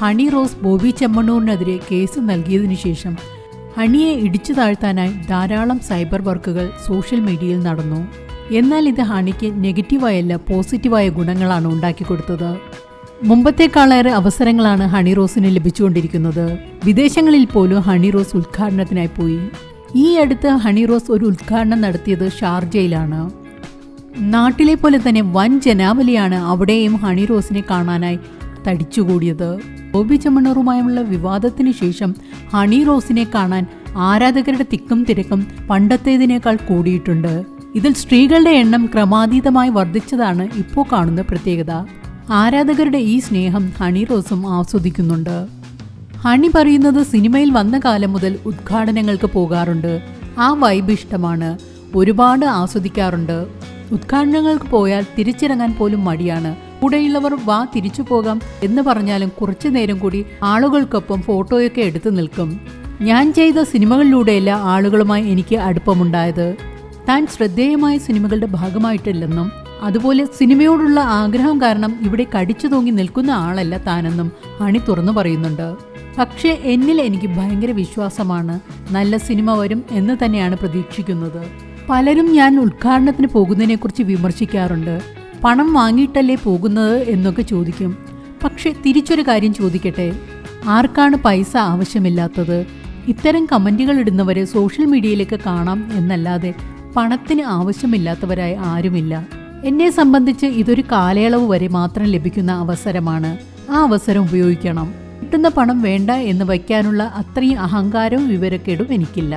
Honey Rose Bobby ചെമ്മണ്ണൂരിനെതിരെ case നൽകിയതിനു ശേഷം ഹണിയെ ഇടിച്ചു താഴ്ത്താനായി ധാരാളം സൈബർ വർക്കുകൾ സോഷ്യൽ മീഡിയയിൽ നടന്നു. എന്നാൽ ഇത് ഹണിക്ക് നെഗറ്റീവായല്ല പോസിറ്റീവായ ഗുണങ്ങളാണ് ഉണ്ടാക്കിക്കൊടുത്തത്. മുമ്പത്തേക്കാളേറെ അവസരങ്ങളാണ് ഹണി റോസിന് ലഭിച്ചുകൊണ്ടിരിക്കുന്നത്. വിദേശങ്ങളിൽ പോലും ഹണി റോസ് ഉദ്ഘാടനത്തിനായി പോയി. ഈ അടുത്ത് ഹണി റോസ് ഒരു ഉദ്ഘാടനം നടത്തിയത് ഷാർജയിലാണ്. നാട്ടിലെ പോലെ തന്നെ വൻ ജനാവലിയാണ് അവിടെയും ഹണി റോസിനെ കാണാനായി തടിച്ചുകൂടിയത്. ബോബി ചെമ്മണ്ണൂറുമായുള്ള വിവാദത്തിന് ശേഷം ഹണി റോസിനെ കാണാൻ ആരാധകരുടെ തിക്കും തിരക്കും പണ്ടത്തേതിനേക്കാൾ കൂടിയിട്ടുണ്ട്. ഇതിൽ സ്ത്രീകളുടെ എണ്ണം ക്രമാതീതമായി വർദ്ധിച്ചതാണ് ഇപ്പോൾ കാണുന്ന പ്രത്യേകത. ആരാധകരുടെ ഈ സ്നേഹം ഹണി റോസും ആസ്വദിക്കുന്നുണ്ട്. ഹണി പറയുന്നത് സിനിമയിൽ വന്ന കാലം മുതൽ ഉദ്ഘാടനങ്ങൾക്ക് പോകാറുണ്ട്. ആ വൈബ് ഇഷ്ടമാണ്, ഒരുപാട് ആസ്വദിക്കാറുണ്ട്. ഉദ്ഘാടനങ്ങൾക്ക് പോയാൽ തിരിച്ചിറങ്ങാൻ പോലും മടിയാണ്. കൂടെയുള്ളവർ വാ തിരിച്ചു പോകാം എന്ന് പറഞ്ഞാലും കുറച്ചു നേരം കൂടി ആളുകൾക്കൊപ്പം ഫോട്ടോയൊക്കെ എടുത്തു നിൽക്കും. ഞാൻ ചെയ്ത സിനിമകളിലൂടെയല്ല ആളുകളുമായി എനിക്ക് അടുപ്പമുണ്ടായത്. താൻ ശ്രദ്ധേയമായ സിനിമകളുടെ ഭാഗമായിട്ടില്ലെന്നും അതുപോലെ സിനിമയോടുള്ള ആഗ്രഹം കാരണം ഇവിടെ കടിച്ചു തൂങ്ങി നിൽക്കുന്ന ആളല്ല താനെന്നും ഹണി തുറന്നു പറയുന്നുണ്ട്. പക്ഷേ എന്നിൽ എനിക്ക് ഭയങ്കര വിശ്വാസമാണ്. നല്ല സിനിമ വരും എന്ന് തന്നെയാണ് പ്രതീക്ഷിക്കുന്നത്. പലരും ഞാൻ ഉദ്ഘാടനത്തിന് പോകുന്നതിനെക്കുറിച്ച് വിമർശിക്കാറുണ്ട്. പണം വാങ്ങിയിട്ടല്ലേ പോകുന്നത് എന്നൊക്കെ ചോദിക്കും. പക്ഷെ തിരിച്ചൊരു കാര്യം ചോദിക്കട്ടെ, ആർക്കാണ് പൈസ ആവശ്യമില്ലാത്തത്? ഇത്തരം കമൻറ്റുകൾ ഇടുന്നവരെ സോഷ്യൽ മീഡിയയിലേക്ക് കാണാം എന്നല്ലാതെ പണത്തിന് ആവശ്യമില്ലാത്തവരായി ആരുമില്ല. എന്നെ സംബന്ധിച്ച് ഇതൊരു കാലയളവ് വരെ മാത്രം ലഭിക്കുന്ന അവസരമാണ്. ആ അവസരം ഉപയോഗിക്കണം. കിട്ടുന്ന പണം വേണ്ട എന്ന് വയ്ക്കാനുള്ള അത്രയും അഹങ്കാരവും വിവരക്കേടും എനിക്കില്ല.